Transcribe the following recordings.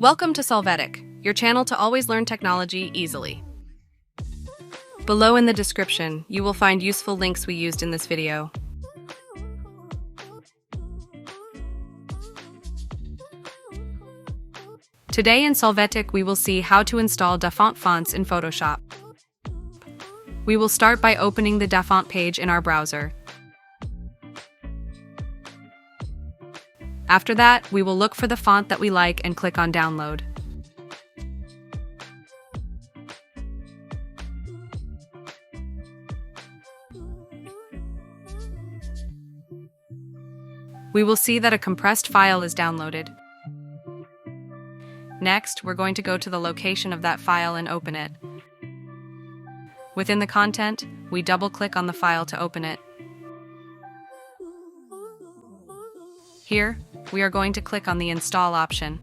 Welcome to Solvetic, your channel to always learn technology easily. Below in the description, you will find useful links we used in this video. Today in Solvetic, we will see how to install Dafont fonts in Photoshop. We will start by opening the Dafont page in our browser. After that, we will look for the font that we like and click on Download. We will see that a compressed file is downloaded. Next, we're going to go to the location of that file and open it. Within the content, we double-click on the file to open it. Here, we are going to click on the Install option.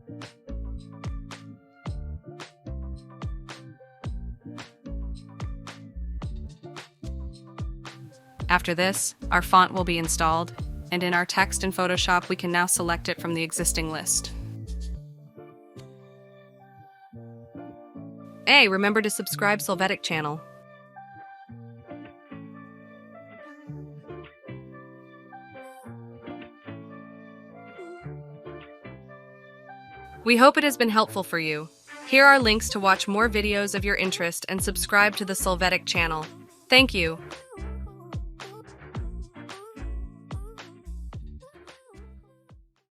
After this, our font will be installed, and in our text in Photoshop, we can now select it from the existing list. Hey, remember to subscribe Solvetic channel. We hope it has been helpful for you. Here are links to watch more videos of your interest and subscribe to the Solvetic channel. Thank you.